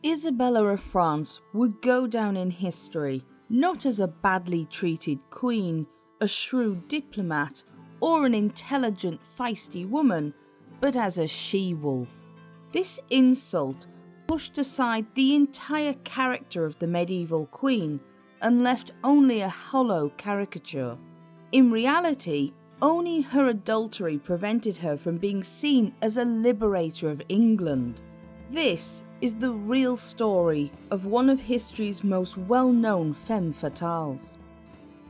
Isabella of France would go down in history not as a badly treated queen, a shrewd diplomat, or an intelligent, feisty woman, but as a she-wolf. This insult pushed aside the entire character of the medieval queen and left only a hollow caricature. In reality, only her adultery prevented her from being seen as a liberator of England. This is the real story of one of history's most well-known femme fatales.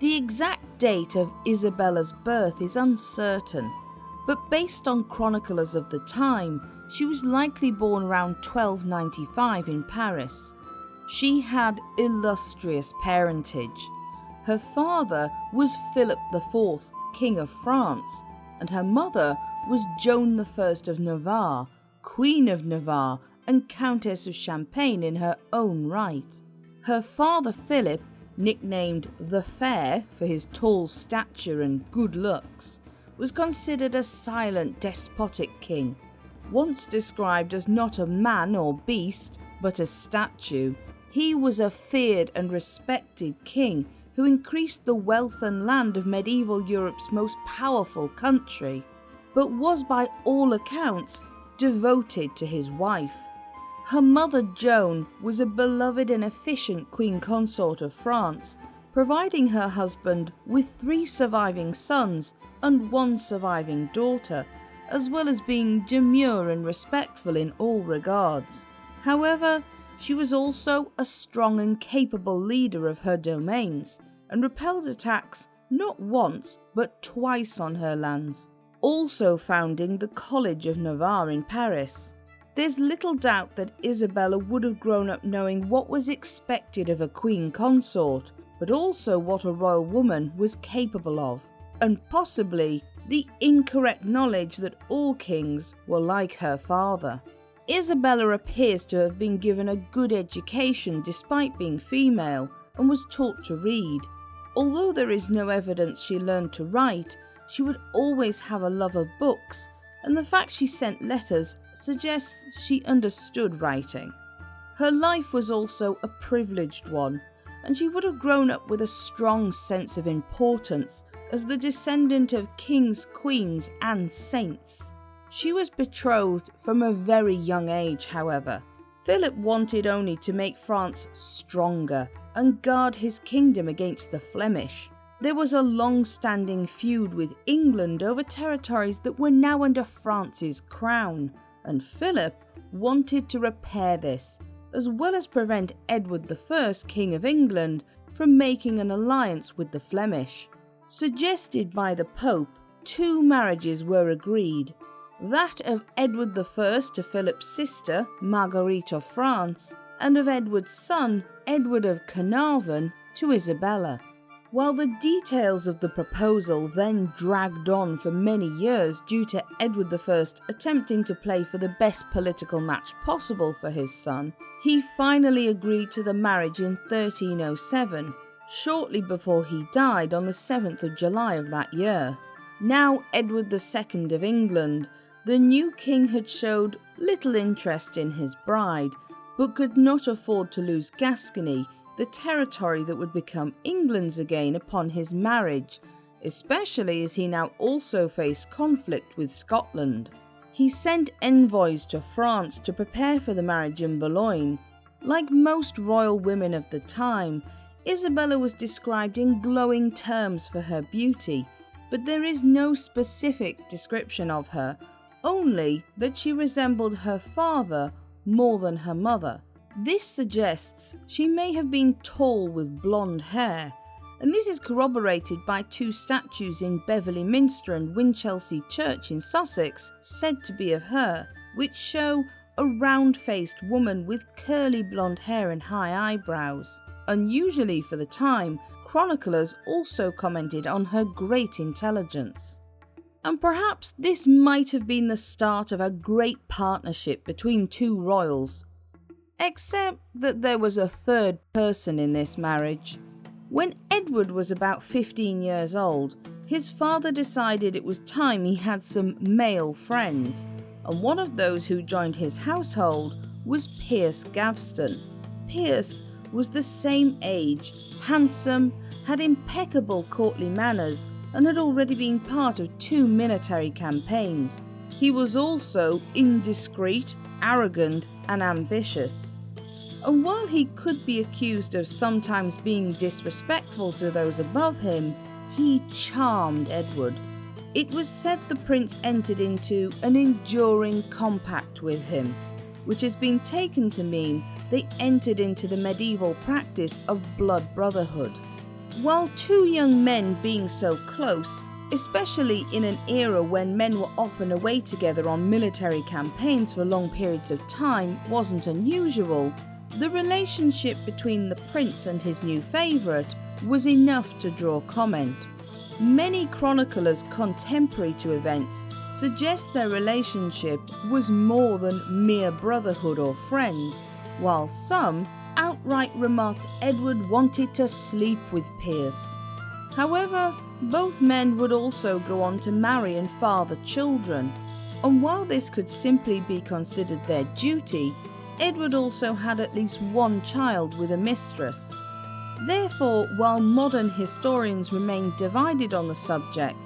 The exact date of Isabella's birth is uncertain, but based on chroniclers of the time, she was likely born around 1295 in Paris. She had illustrious parentage. Her father was Philip IV, King of France, and her mother was Joan I of Navarre, Queen of Navarre and Countess of Champagne in her own right. Her father Philip, nicknamed the Fair for his tall stature and good looks, was considered a silent, despotic king, once described as not a man or beast, but a statue. He was a feared and respected king who increased the wealth and land of medieval Europe's most powerful country, but was by all accounts devoted to his wife. Her mother Joan was a beloved and efficient queen consort of France, providing her husband with 3 surviving sons and 1 surviving daughter, as well as being demure and respectful in all regards. However, she was also a strong and capable leader of her domains, and repelled attacks not once but twice on her lands, also founding the College of Navarre in Paris. There's little doubt that Isabella would have grown up knowing what was expected of a queen consort, but also what a royal woman was capable of, and possibly the incorrect knowledge that all kings were like her father. Isabella appears to have been given a good education despite being female, and was taught to read. Although there is no evidence she learned to write, she would always have a love of books, and the fact she sent letters suggests she understood writing. Her life was also a privileged one, and she would have grown up with a strong sense of importance as the descendant of kings, queens and saints. She was betrothed from a very young age, however. Philip wanted only to make France stronger and guard his kingdom against the Flemish. There was a long-standing feud with England over territories that were now under France's crown, and Philip wanted to repair this, as well as prevent Edward I, King of England, from making an alliance with the Flemish. Suggested by the Pope, 2 marriages were agreed. That of Edward I to Philip's sister, Marguerite of France, and of Edward's son, Edward of Carnarvon, to Isabella. While the details of the proposal then dragged on for many years due to Edward I attempting to play for the best political match possible for his son, he finally agreed to the marriage in 1307, shortly before he died on the 7th of July of that year. Now Edward II of England, the new king had showed little interest in his bride, but could not afford to lose Gascony, the territory that would become England's again upon his marriage, especially as he now also faced conflict with Scotland. He sent envoys to France to prepare for the marriage in Boulogne. Like most royal women of the time, Isabella was described in glowing terms for her beauty, but there is no specific description of her, only that she resembled her father more than her mother. This suggests she may have been tall with blonde hair, and this is corroborated by 2 statues in Beverley Minster and Winchelsea Church in Sussex, said to be of her, which show a round-faced woman with curly blonde hair and high eyebrows. Unusually for the time, chroniclers also commented on her great intelligence. And perhaps this might have been the start of a great partnership between 2 royals, except that there was a 3rd person in this marriage. When Edward was about 15 years old, his father decided it was time he had some male friends, and one of those who joined his household was Piers Gaveston. Piers was the same age, handsome, had impeccable courtly manners, and had already been part of 2 military campaigns. He was also indiscreet, arrogant, and ambitious. And while he could be accused of sometimes being disrespectful to those above him, he charmed Edward. It was said the prince entered into an enduring compact with him, which has been taken to mean they entered into the medieval practice of blood brotherhood. While 2 young men being so close, especially in an era when men were often away together on military campaigns for long periods of time, wasn't unusual, the relationship between the prince and his new favourite was enough to draw comment. Many chroniclers contemporary to events suggest their relationship was more than mere brotherhood or friends, while some outright remarked Edward wanted to sleep with Piers. However, both men would also go on to marry and father children, and while this could simply be considered their duty, Edward also had at least 1 child with a mistress. Therefore, while modern historians remain divided on the subject,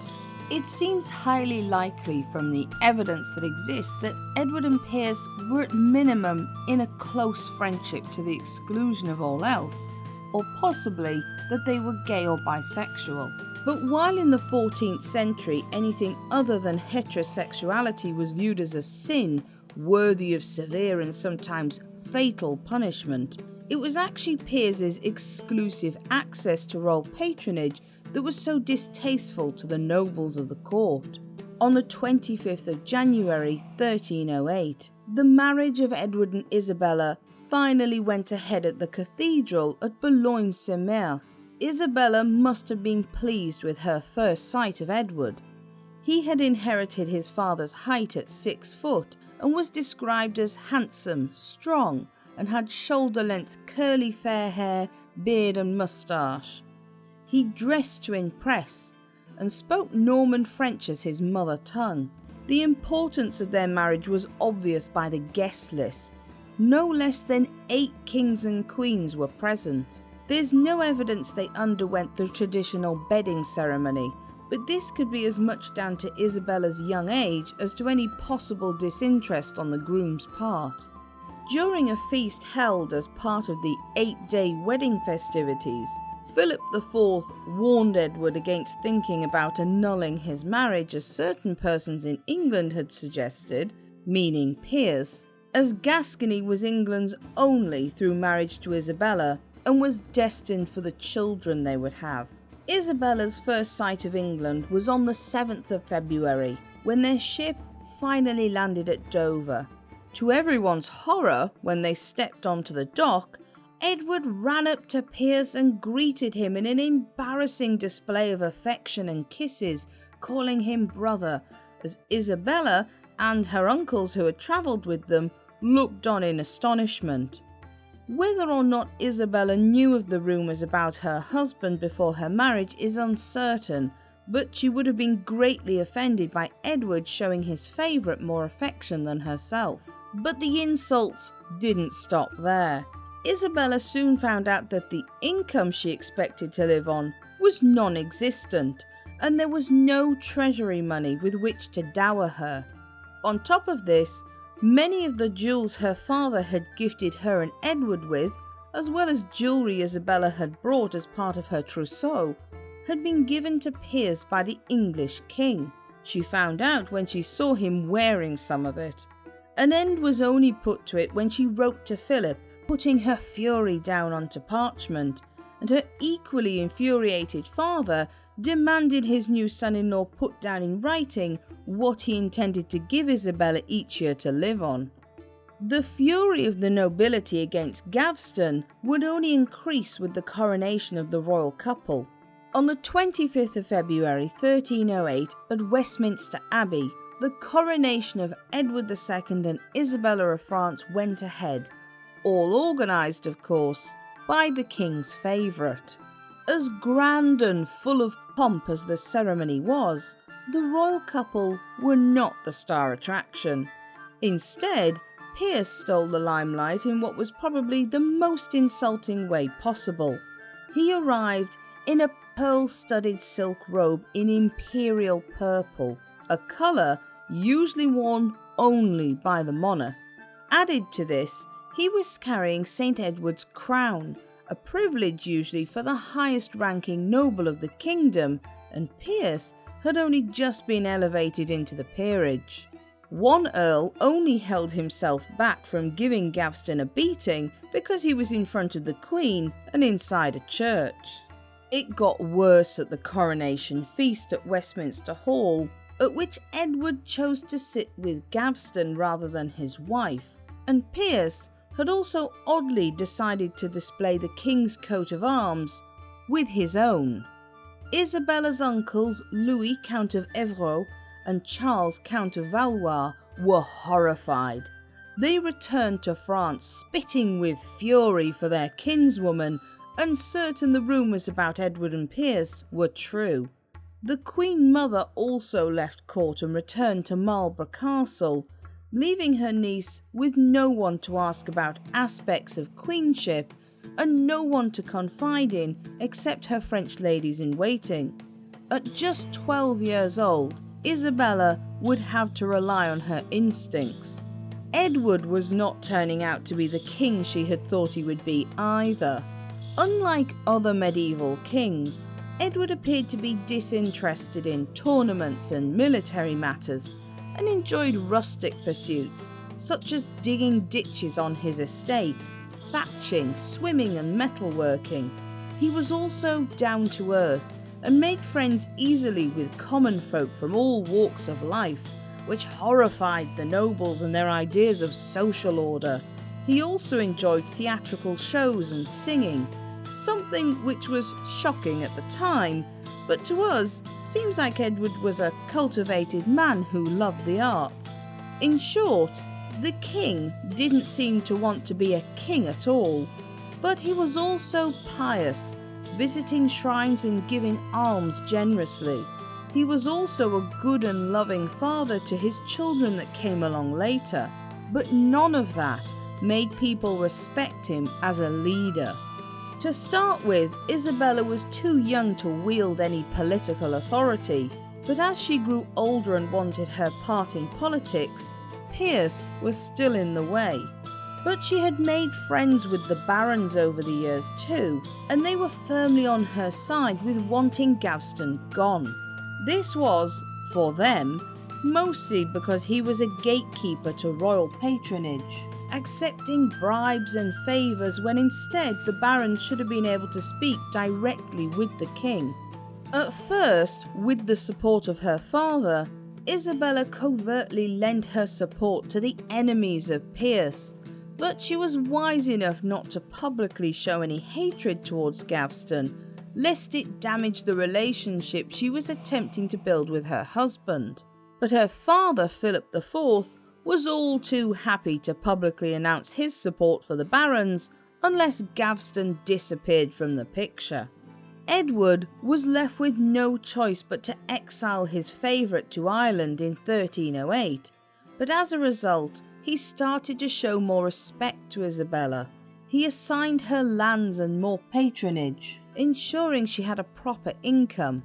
it seems highly likely from the evidence that exists that Edward and Piers were at minimum in a close friendship to the exclusion of all else, or possibly that they were gay or bisexual. But while in the 14th century anything other than heterosexuality was viewed as a sin worthy of severe and sometimes fatal punishment, it was actually Piers's exclusive access to royal patronage that was so distasteful to the nobles of the court. On the 25th of January 1308, the marriage of Edward and Isabella finally went ahead at the cathedral at Boulogne-sur-Mer. Isabella must have been pleased with her first sight of Edward. He had inherited his father's height at 6 foot and was described as handsome, strong, and had shoulder-length curly fair hair, beard and moustache. He dressed to impress and spoke Norman French as his mother tongue. The importance of their marriage was obvious by the guest list. No less than 8 kings and queens were present. There's no evidence they underwent the traditional bedding ceremony, but this could be as much down to Isabella's young age as to any possible disinterest on the groom's part. During a feast held as part of the 8-day wedding festivities, Philip IV warned Edward against thinking about annulling his marriage as certain persons in England had suggested, meaning Piers, as Gascony was England's only through marriage to Isabella and was destined for the children they would have. Isabella's first sight of England was on the 7th of February, when their ship finally landed at Dover. To everyone's horror, when they stepped onto the dock, Edward ran up to Piers and greeted him in an embarrassing display of affection and kisses, calling him brother, as Isabella and her uncles who had travelled with them looked on in astonishment. Whether or not Isabella knew of the rumours about her husband before her marriage is uncertain, but she would have been greatly offended by Edward showing his favourite more affection than herself. But the insults didn't stop there. Isabella soon found out that the income she expected to live on was non-existent, and there was no treasury money with which to dower her. On top of this, many of the jewels her father had gifted her and Edward with, as well as jewellery Isabella had brought as part of her trousseau, had been given to Piers by the English king. She found out when she saw him wearing some of it. An end was only put to it when she wrote to Philip, putting her fury down onto parchment, and her equally infuriated father demanded his new son-in-law put down in writing what he intended to give Isabella each year to live on. The fury of the nobility against Gaveston would only increase with the coronation of the royal couple. On the 25th of February 1308 at Westminster Abbey, the coronation of Edward II and Isabella of France went ahead, all organised, of course, by the king's favourite. As grand and full of pomp as the ceremony was, the royal couple were not the star attraction. Instead, Piers stole the limelight in what was probably the most insulting way possible. He arrived in a pearl-studded silk robe in imperial purple, a colour usually worn only by the monarch. Added to this, he was carrying St. Edward's crown, a privilege usually for the highest-ranking noble of the kingdom, and Piers had only just been elevated into the peerage. One earl only held himself back from giving Gaveston a beating because he was in front of the Queen and inside a church. It got worse at the coronation feast at Westminster Hall, at which Edward chose to sit with Gaveston rather than his wife, and Piers had also oddly decided to display the King's coat of arms with his own. Isabella's uncles Louis, Count of Evreux, and Charles, Count of Valois, were horrified. They returned to France spitting with fury for their kinswoman, and certain the rumours about Edward and Piers were true. The Queen Mother also left court and returned to Marlborough Castle, leaving her niece with no one to ask about aspects of queenship and no one to confide in except her French ladies-in-waiting. At just 12 years old, Isabella would have to rely on her instincts. Edward was not turning out to be the king she had thought he would be either. Unlike other medieval kings, Edward appeared to be disinterested in tournaments and military matters, and enjoyed rustic pursuits such as digging ditches on his estate, thatching, swimming and metalworking. He was also down to earth and made friends easily with common folk from all walks of life, which horrified the nobles and their ideas of social order. He also enjoyed theatrical shows and singing, something which was shocking at the time, but to us seems like Edward was a cultivated man who loved the arts. In short, the king didn't seem to want to be a king at all, but he was also pious, visiting shrines and giving alms generously. He was also a good and loving father to his children that came along later, but none of that made people respect him as a leader. To start with, Isabella was too young to wield any political authority, but as she grew older and wanted her part in politics, Piers was still in the way. But she had made friends with the barons over the years too, and they were firmly on her side with wanting Gaveston gone. This was, for them, mostly because he was a gatekeeper to royal patronage, accepting bribes and favours when instead the barons should have been able to speak directly with the king. At first, with the support of her father, Isabella covertly lent her support to the enemies of Piers, but she was wise enough not to publicly show any hatred towards Gaveston, lest it damage the relationship she was attempting to build with her husband. But her father, Philip IV, was all too happy to publicly announce his support for the barons unless Gaveston disappeared from the picture. Edward was left with no choice but to exile his favourite to Ireland in 1308, but as a result he started to show more respect to Isabella. He assigned her lands and more patronage, ensuring she had a proper income,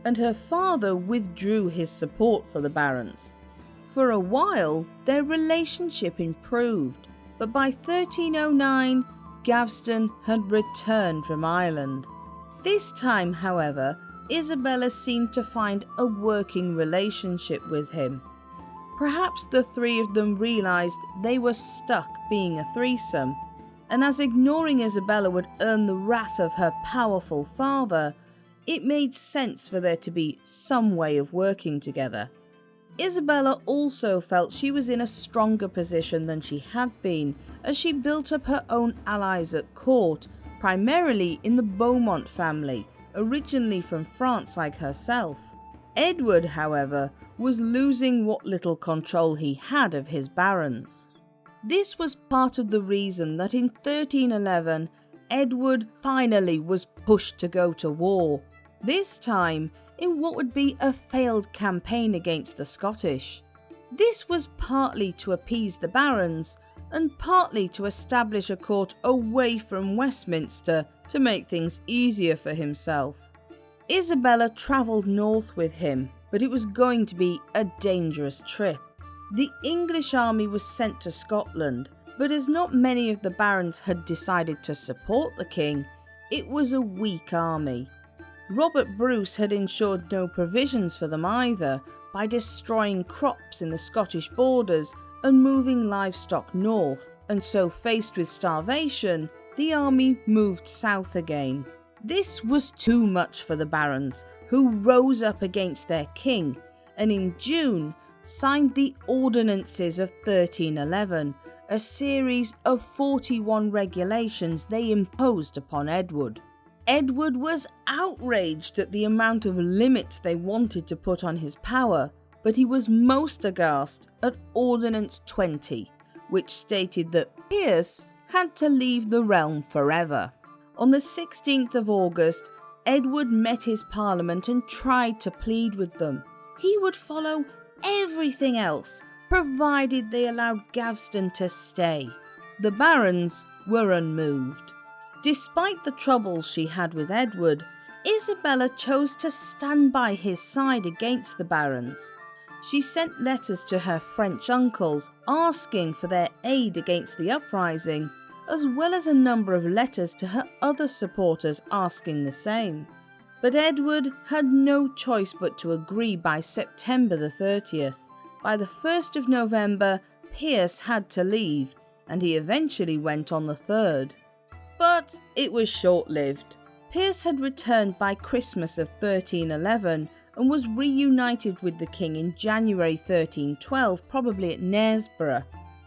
and her father withdrew his support for the barons. For a while, their relationship improved, but by 1309, Gaveston had returned from Ireland. This time, however, Isabella seemed to find a working relationship with him. Perhaps the three of them realised they were stuck being a threesome, and as ignoring Isabella would earn the wrath of her powerful father, it made sense for there to be some way of working together. Isabella also felt she was in a stronger position than she had been, as she built up her own allies at court, primarily in the Beaumont family, originally from France like herself. Edward, however, was losing what little control he had of his barons. This was part of the reason that in 1311, Edward finally was pushed to go to war, this time in what would be a failed campaign against the Scottish. This was partly to appease the barons, and partly to establish a court away from Westminster to make things easier for himself. Isabella travelled north with him, but it was going to be a dangerous trip. The English army was sent to Scotland, but as not many of the barons had decided to support the king, it was a weak army. Robert Bruce had ensured no provisions for them either by destroying crops in the Scottish borders and moving livestock north, and so faced with starvation, the army moved south again. This was too much for the barons, who rose up against their king, and in June signed the Ordinances of 1311, a series of 41 regulations they imposed upon Edward. Edward was outraged at the amount of limits they wanted to put on his power, but he was most aghast at Ordinance 20, which stated that Piers had to leave the realm forever. On the 16th of August, Edward met his parliament and tried to plead with them. He would follow everything else, provided they allowed Gaveston to stay. The barons were unmoved. Despite the troubles she had with Edward, Isabella chose to stand by his side against the barons. She sent letters to her French uncles asking for their aid against the uprising, as well as a number of letters to her other supporters asking the same. But Edward had no choice but to agree by September the 30th. By the 1st of November, Piers had to leave, and he eventually went on the 3rd. But it was short-lived. Piers had returned by Christmas of 1311 and was reunited with the king in January 1312, probably at Knaresborough.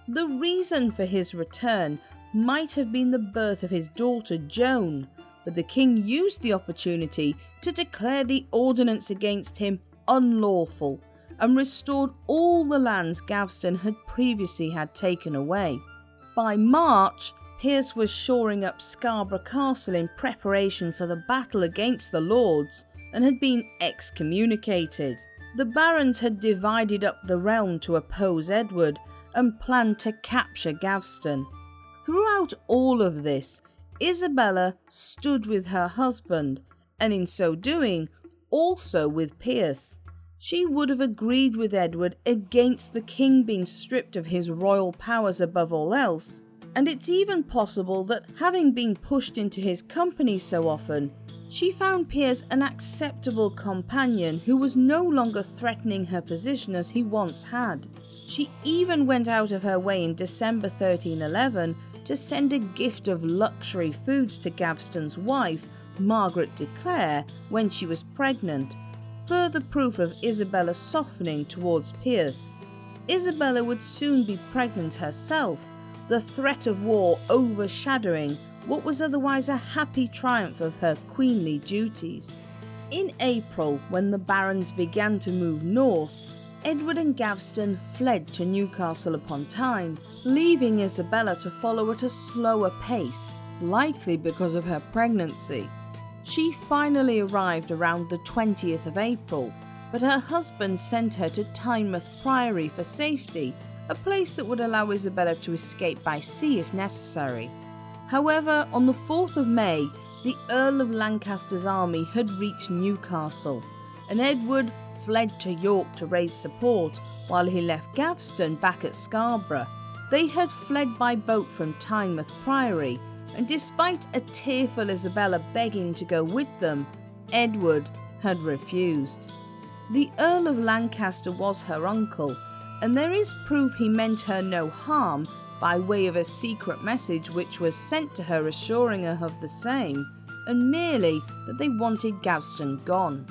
The reason for his return might have been the birth of his daughter Joan, but the king used the opportunity to declare the ordinance against him unlawful and restored all the lands Gaveston had previously had taken away. By March, Piers was shoring up Scarborough Castle in preparation for the battle against the Lords and had been excommunicated. The barons had divided up the realm to oppose Edward and planned to capture Gaveston. Throughout all of this, Isabella stood with her husband, and in so doing, also with Piers. She would have agreed with Edward against the king being stripped of his royal powers above all else, and it's even possible that, having been pushed into his company so often, she found Piers an acceptable companion who was no longer threatening her position as he once had. She even went out of her way in December 1311 to send a gift of luxury foods to Gaveston's wife, Margaret de Clare, when she was pregnant, further proof of Isabella softening towards Piers. Isabella would soon be pregnant herself, the threat of war overshadowing what was otherwise a happy triumph of her queenly duties. In April, when the barons began to move north, Edward and Gaveston fled to Newcastle upon Tyne, leaving Isabella to follow at a slower pace, likely because of her pregnancy. She finally arrived around the 20th of April, but her husband sent her to Tynemouth Priory for safety, a place that would allow Isabella to escape by sea if necessary. However, on the 4th of May, the Earl of Lancaster's army had reached Newcastle, and Edward fled to York to raise support, while he left Gaveston back at Scarborough. They had fled by boat from Tynemouth Priory, and despite a tearful Isabella begging to go with them, Edward had refused. The Earl of Lancaster was her uncle, and there is proof he meant her no harm by way of a secret message which was sent to her assuring her of the same, and merely that they wanted Gaveston gone.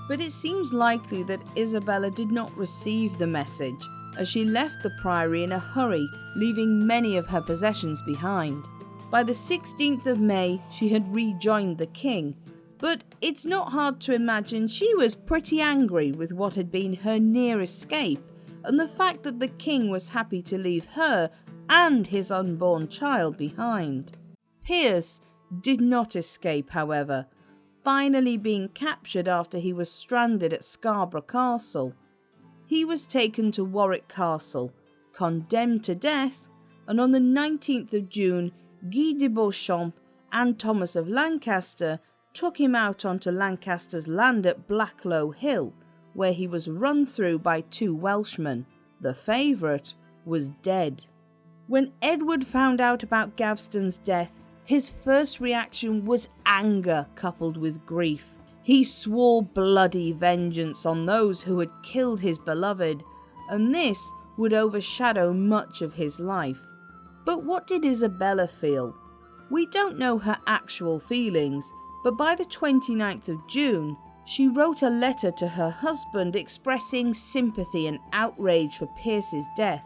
But it seems likely that Isabella did not receive the message, as she left the priory in a hurry, leaving many of her possessions behind. By the 16th of May, she had rejoined the king, but it's not hard to imagine she was pretty angry with what had been her near escape, and the fact that the king was happy to leave her and his unborn child behind. Piers did not escape, however, finally being captured after he was stranded at Scarborough Castle. He was taken to Warwick Castle, condemned to death, and on the 19th of June, Guy de Beauchamp and Thomas of Lancaster took him out onto Lancaster's land at Blacklow Hill, where he was run through by 2 Welshmen. The favourite was dead. When Edward found out about Gaveston's death, his first reaction was anger coupled with grief. He swore bloody vengeance on those who had killed his beloved, and this would overshadow much of his life. But what did Isabella feel? We don't know her actual feelings, but by the 29th of June, she wrote a letter to her husband expressing sympathy and outrage for Pierce's death.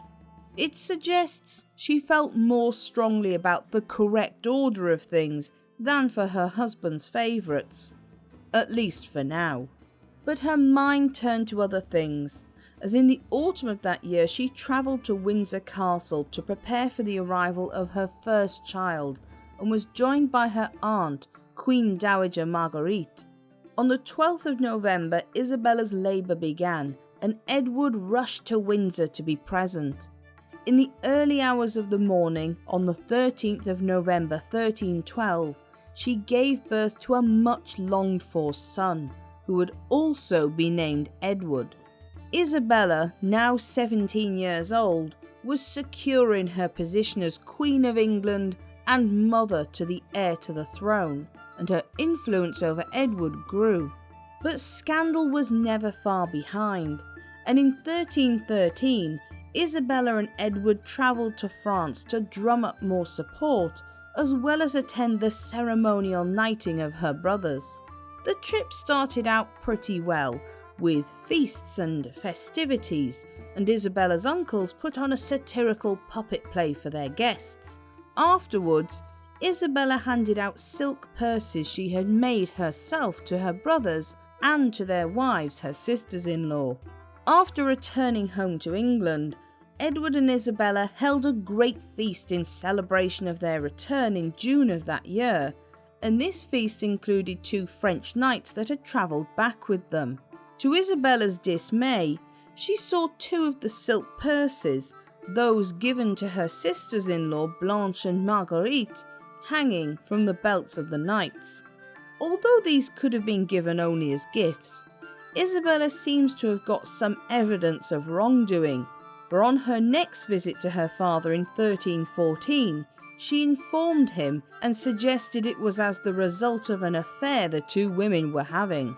It suggests she felt more strongly about the correct order of things than for her husband's favourites, at least for now. But her mind turned to other things, as in the autumn of that year she travelled to Windsor Castle to prepare for the arrival of her first child, and was joined by her aunt, Queen Dowager Marguerite. On the 12th of November, Isabella's labour began, and Edward rushed to Windsor to be present. In the early hours of the morning, on the 13th of November 1312, she gave birth to a much longed for son, who would also be named Edward. Isabella, now 17 years old, was secure in her position as Queen of England and mother to the heir to the throne, and her influence over Edward grew. But scandal was never far behind, and in 1313, Isabella and Edward travelled to France to drum up more support, as well as attend the ceremonial knighting of her brothers. The trip started out pretty well, with feasts and festivities, and Isabella's uncles put on a satirical puppet play for their guests. Afterwards, Isabella handed out silk purses she had made herself to her brothers and to their wives, her sisters-in-law. After returning home to England, Edward and Isabella held a great feast in celebration of their return in June of that year, and this feast included 2 French knights that had travelled back with them. To Isabella's dismay, she saw 2 of the silk purses, those given to her sisters-in-law Blanche and Marguerite, hanging from the belts of the knights. Although these could have been given only as gifts, Isabella seems to have got some evidence of wrongdoing, for on her next visit to her father in 1314, she informed him and suggested it was as the result of an affair the 2 women were having.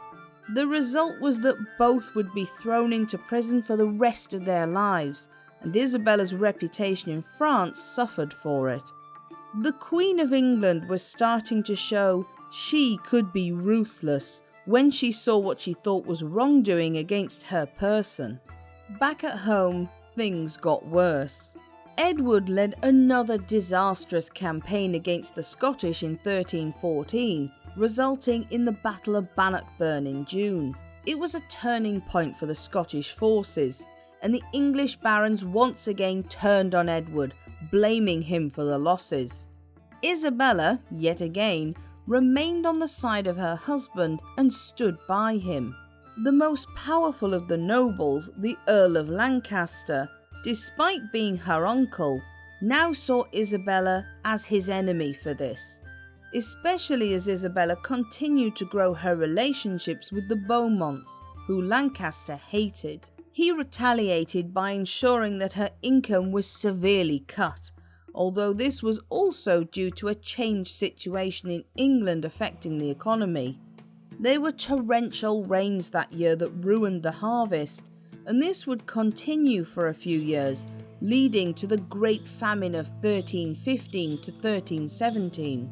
The result was that both would be thrown into prison for the rest of their lives, and Isabella's reputation in France suffered for it. The Queen of England was starting to show she could be ruthless when she saw what she thought was wrongdoing against her person. Back at home, things got worse. Edward led another disastrous campaign against the Scottish in 1314, resulting in the Battle of Bannockburn in June. It was a turning point for the Scottish forces, and the English barons once again turned on Edward, blaming him for the losses. Isabella, yet again, remained on the side of her husband and stood by him. The most powerful of the nobles, the Earl of Lancaster, despite being her uncle, now saw Isabella as his enemy for this, especially as Isabella continued to grow her relationships with the Beaumonts, who Lancaster hated. He retaliated by ensuring that her income was severely cut, although this was also due to a changed situation in England affecting the economy. There were torrential rains that year that ruined the harvest, and this would continue for a few years, leading to the Great Famine of 1315 to 1317.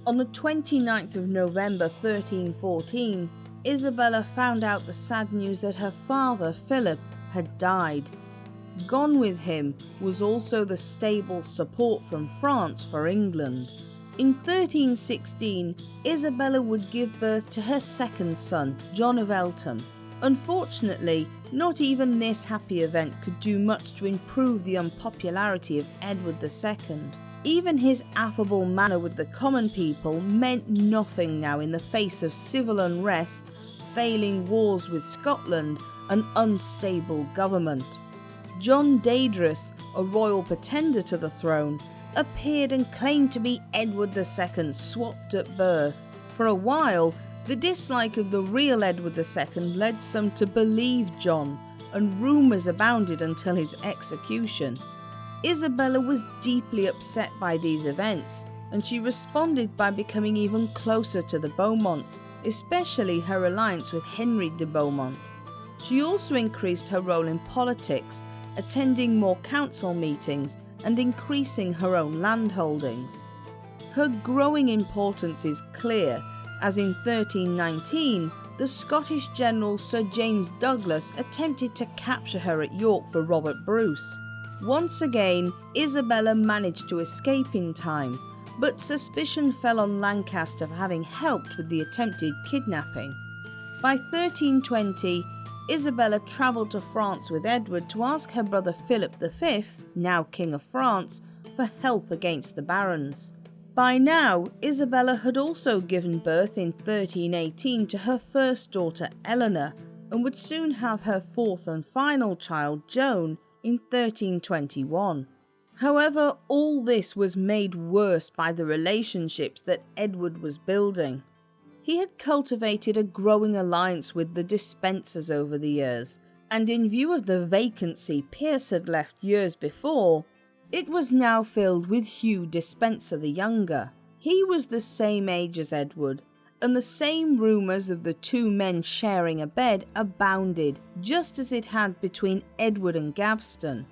On the 29th of November 1314, Isabella found out the sad news that her father, Philip, had died. Gone with him was also the stable support from France for England. In 1316, Isabella would give birth to her second son, John of Eltham. Unfortunately, not even this happy event could do much to improve the unpopularity of Edward II. Even his affable manner with the common people meant nothing now in the face of civil unrest, failing wars with Scotland, and unstable government. John Daedrus, a royal pretender to the throne, appeared and claimed to be Edward II swapped at birth. For a while, the dislike of the real Edward II led some to believe John, and rumours abounded until his execution. Isabella was deeply upset by these events, and she responded by becoming even closer to the Beaumonts, especially her alliance with Henry de Beaumont. She also increased her role in politics, attending more council meetings and increasing her own land holdings. Her growing importance is clear, as in 1319, the Scottish general Sir James Douglas attempted to capture her at York for Robert Bruce. Once again, Isabella managed to escape in time, but suspicion fell on Lancaster for having helped with the attempted kidnapping. By 1320, Isabella travelled to France with Edward to ask her brother Philip V, now King of France, for help against the barons. By now, Isabella had also given birth in 1318 to her first daughter Eleanor, and would soon have her fourth and final child, Joan, in 1321. However, all this was made worse by the relationships that Edward was building. He had cultivated a growing alliance with the Despensers over the years, and in view of the vacancy Piers had left years before, it was now filled with Hugh Despenser the Younger. He was the same age as Edward, and the same rumours of the two men sharing a bed abounded, just as it had between Edward and Gaveston.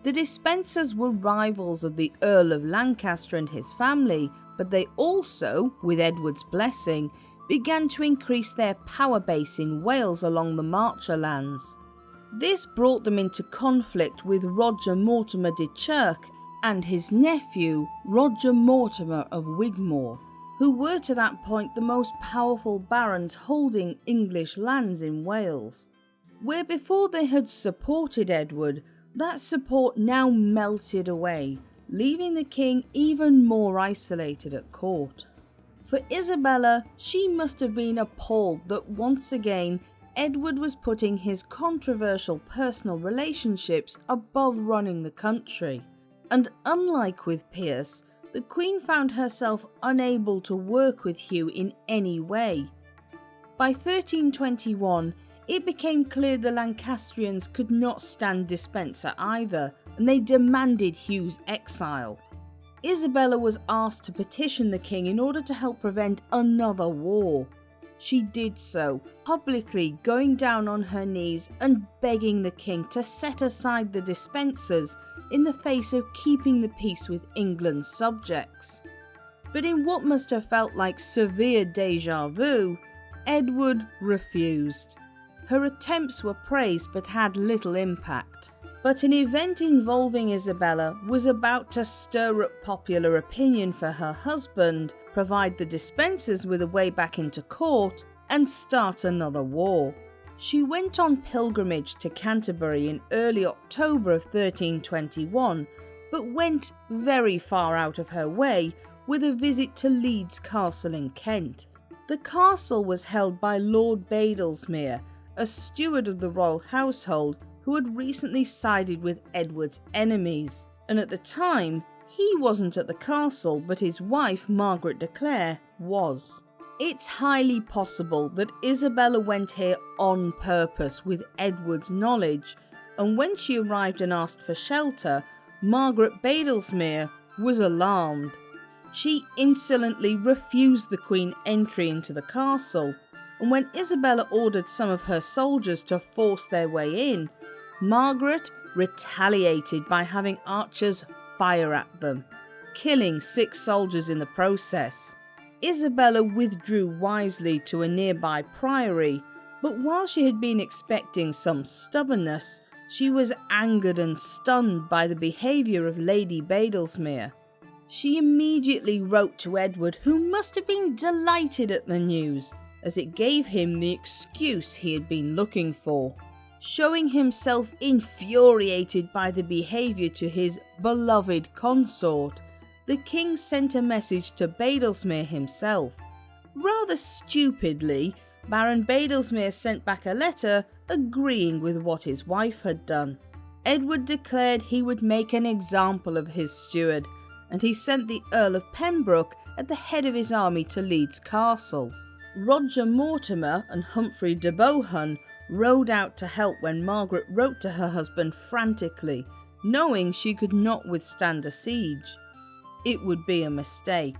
The Despensers were rivals of the Earl of Lancaster and his family, but they also, with Edward's blessing, began to increase their power base in Wales along the Marcher lands. This brought them into conflict with Roger Mortimer de Chirk and his nephew, Roger Mortimer of Wigmore, who were to that point the most powerful barons holding English lands in Wales. Where before they had supported Edward, that support now melted away, leaving the king even more isolated at court. For Isabella, she must have been appalled that once again Edward was putting his controversial personal relationships above running the country. And unlike with Piers, the Queen found herself unable to work with Hugh in any way. By 1321, it became clear the Lancastrians could not stand Despenser either, and they demanded Hugh's exile. Isabella was asked to petition the king in order to help prevent another war. She did so, publicly going down on her knees and begging the king to set aside the Despensers in the face of keeping the peace with England's subjects. But in what must have felt like severe déjà vu, Edward refused. Her attempts were praised but had little impact. But an event involving Isabella was about to stir up popular opinion for her husband, provide the Despensers with a way back into court, and start another war. She went on pilgrimage to Canterbury in early October of 1321, but went very far out of her way with a visit to Leeds Castle in Kent. The castle was held by Lord Badlesmere, a steward of the royal household who had recently sided with Edward's enemies, and at the time he wasn't at the castle but his wife Margaret de Clare was. It's highly possible that Isabella went here on purpose with Edward's knowledge, and when she arrived and asked for shelter, Margaret Badlesmere was alarmed. She insolently refused the Queen entry into the castle, and when Isabella ordered some of her soldiers to force their way in, Margaret retaliated by having archers fire at them, killing 6 soldiers in the process. Isabella withdrew wisely to a nearby priory, but while she had been expecting some stubbornness, she was angered and stunned by the behaviour of Lady Badlesmere. She immediately wrote to Edward, who must have been delighted at the news, as it gave him the excuse he had been looking for. Showing himself infuriated by the behaviour to his beloved consort, the king sent a message to Badlesmere himself. Rather stupidly, Baron Badlesmere sent back a letter agreeing with what his wife had done. Edward declared he would make an example of his steward, and he sent the Earl of Pembroke at the head of his army to Leeds Castle. Roger Mortimer and Humphrey de Bohun rode out to help when Margaret wrote to her husband frantically, knowing she could not withstand a siege. It would be a mistake.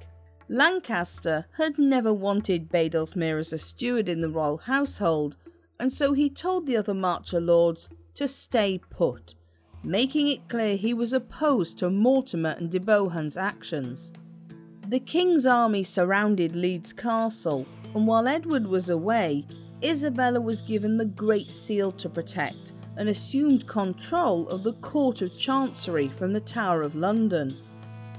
Lancaster had never wanted Badlesmere as a steward in the royal household, and so he told the other Marcher lords to stay put, making it clear he was opposed to Mortimer and de Bohun's actions. The king's army surrounded Leeds Castle, and while Edward was away, Isabella was given the Great Seal to protect and assumed control of the Court of Chancery from the Tower of London.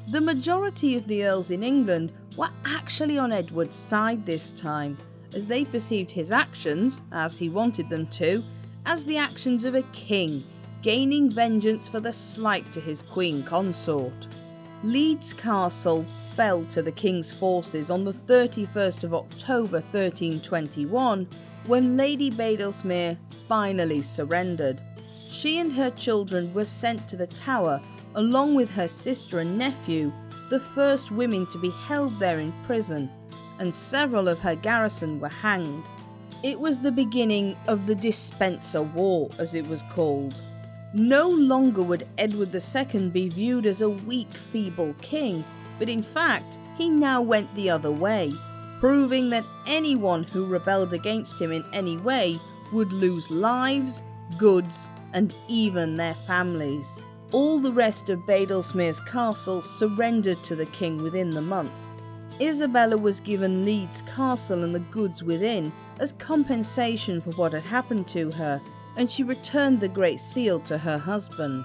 The majority of the earls in England were actually on Edward's side this time, as they perceived his actions, as he wanted them to, as the actions of a king, gaining vengeance for the slight to his queen consort. Leeds Castle fell to the king's forces on the 31st of October 1321, when Lady Badlesmere finally surrendered. She and her children were sent to the Tower, along with her sister and nephew, the first women to be held there in prison, and several of her garrison were hanged. It was the beginning of the Dispenser War, as it was called. No longer would Edward II be viewed as a weak, feeble king, but in fact, he now went the other way, proving that anyone who rebelled against him in any way would lose lives, goods, and even their families. All the rest of Badlesmere's castle surrendered to the king within the month. Isabella was given Leeds Castle and the goods within as compensation for what had happened to her, and she returned the Great Seal to her husband.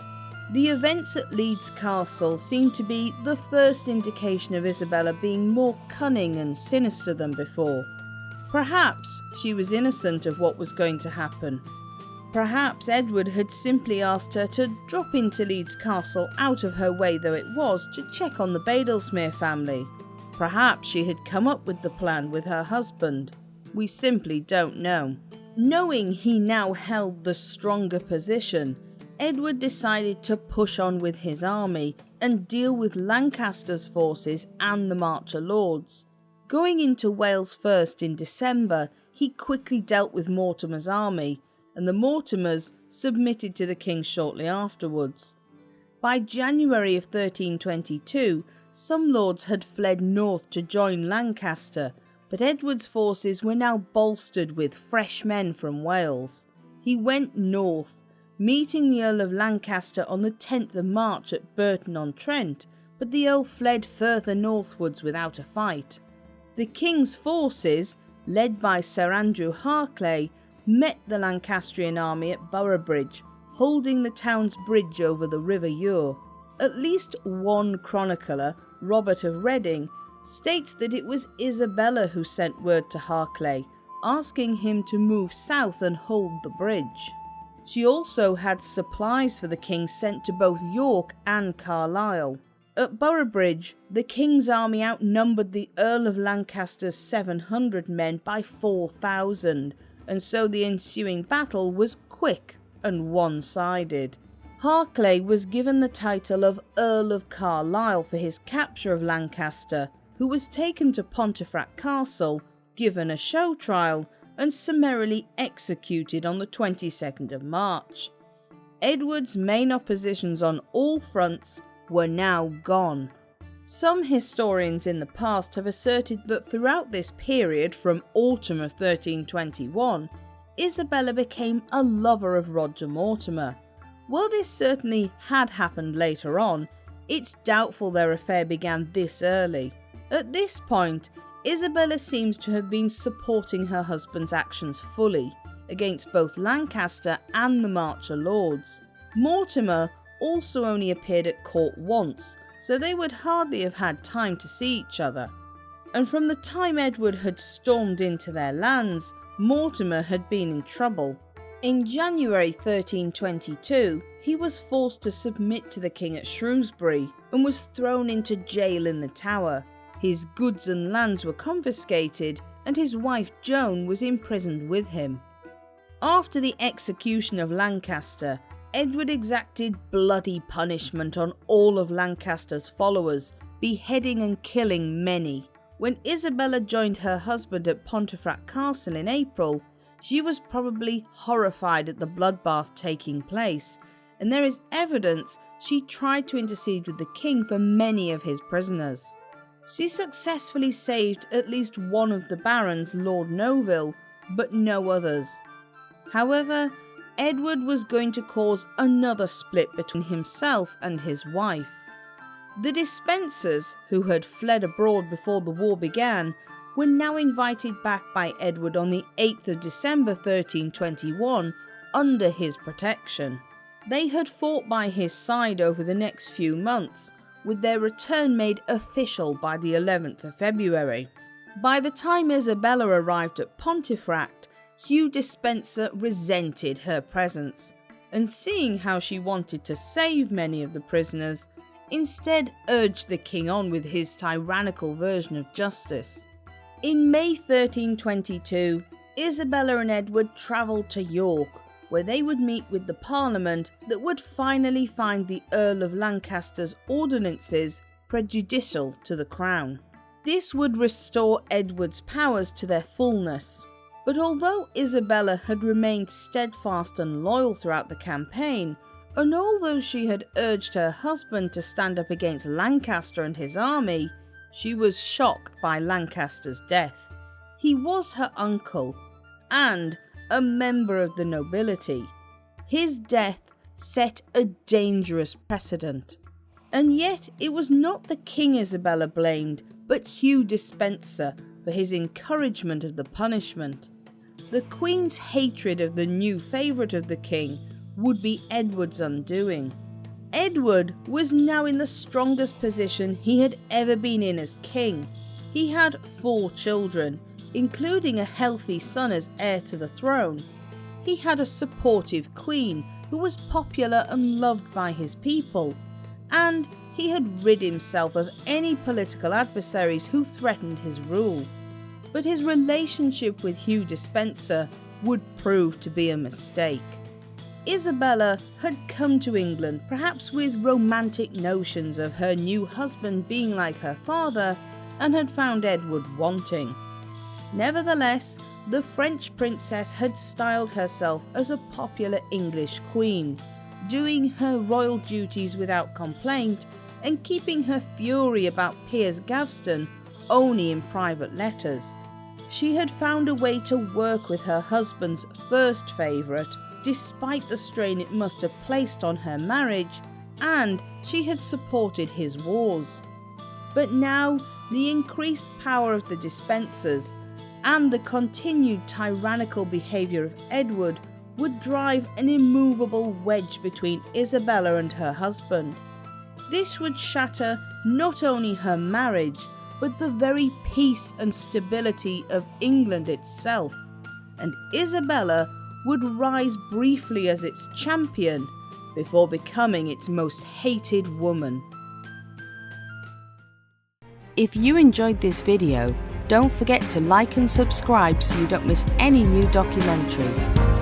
The events at Leeds Castle seemed to be the first indication of Isabella being more cunning and sinister than before. Perhaps she was innocent of what was going to happen. Perhaps Edward had simply asked her to drop into Leeds Castle out of her way though it was to check on the Badlesmere family. Perhaps she had come up with the plan with her husband. We simply don't know. Knowing he now held the stronger position, Edward decided to push on with his army and deal with Lancaster's forces and the Marcher lords. Going into Wales first in December, he quickly dealt with Mortimer's army, and the Mortimers submitted to the king shortly afterwards. By January of 1322, some lords had fled north to join Lancaster, but Edward's forces were now bolstered with fresh men from Wales. He went north, meeting the Earl of Lancaster on the 10th of March at Burton-on-Trent, but the Earl fled further northwards without a fight. The king's forces, led by Sir Andrew Harclay, met the Lancastrian army at Boroughbridge, holding the town's bridge over the River Ure. At least one chronicler, Robert of Reading, states that it was Isabella who sent word to Harclay, asking him to move south and hold the bridge. She also had supplies for the king sent to both York and Carlisle. At Boroughbridge, the king's army outnumbered the Earl of Lancaster's 700 men by 4,000, and so the ensuing battle was quick and one-sided. Harclay was given the title of Earl of Carlisle for his capture of Lancaster, who was taken to Pontefract Castle, given a show trial, and summarily executed on the 22nd of March. Edward's main oppositions on all fronts were now gone. Some historians in the past have asserted that throughout this period from autumn of 1321, Isabella became a lover of Roger Mortimer. While this certainly had happened later on, it's doubtful their affair began this early. At this point, Isabella seems to have been supporting her husband's actions fully, against both Lancaster and the Marcher lords. Mortimer also only appeared at court once, so they would hardly have had time to see each other. And from the time Edward had stormed into their lands, Mortimer had been in trouble. In January 1322, he was forced to submit to the king at Shrewsbury and was thrown into jail in the Tower. His goods and lands were confiscated, and his wife Joan was imprisoned with him. After the execution of Lancaster, Edward exacted bloody punishment on all of Lancaster's followers, beheading and killing many. When Isabella joined her husband at Pontefract Castle in April, she was probably horrified at the bloodbath taking place, and there is evidence she tried to intercede with the king for many of his prisoners. She successfully saved at least one of the barons, Lord Noville, but no others. However, Edward was going to cause another split between himself and his wife. The Despensers, who had fled abroad before the war began, were now invited back by Edward on the 8th of December 1321 under his protection. They had fought by his side over the next few months, with their return made official by the 11th of February. By the time Isabella arrived at Pontefract, Hugh Despenser resented her presence, and seeing how she wanted to save many of the prisoners, instead urged the king on with his tyrannical version of justice. In May 1322, Isabella and Edward travelled to York, where they would meet with the Parliament that would finally find the Earl of Lancaster's ordinances prejudicial to the crown. This would restore Edward's powers to their fullness. But although Isabella had remained steadfast and loyal throughout the campaign, and although she had urged her husband to stand up against Lancaster and his army, she was shocked by Lancaster's death. He was her uncle, and a member of the nobility. His death set a dangerous precedent. And yet it was not the king Isabella blamed, but Hugh Despenser for his encouragement of the punishment. The Queen's hatred of the new favourite of the king would be Edward's undoing. Edward was now in the strongest position he had ever been in as king. He had 4 children, including a healthy son as heir to the throne. He had a supportive queen who was popular and loved by his people, and he had rid himself of any political adversaries who threatened his rule. But his relationship with Hugh Despenser would prove to be a mistake. Isabella had come to England perhaps with romantic notions of her new husband being like her father, and had found Edward wanting. Nevertheless, the French princess had styled herself as a popular English queen, doing her royal duties without complaint and keeping her fury about Piers Gaveston only in private letters. She had found a way to work with her husband's first favourite, despite the strain it must have placed on her marriage, and she had supported his wars. But now, the increased power of the Despensers and the continued tyrannical behaviour of Edward would drive an immovable wedge between Isabella and her husband. This would shatter not only her marriage, but the very peace and stability of England itself, and Isabella would rise briefly as its champion before becoming its most hated woman. If you enjoyed this video, don't forget to like and subscribe so you don't miss any new documentaries.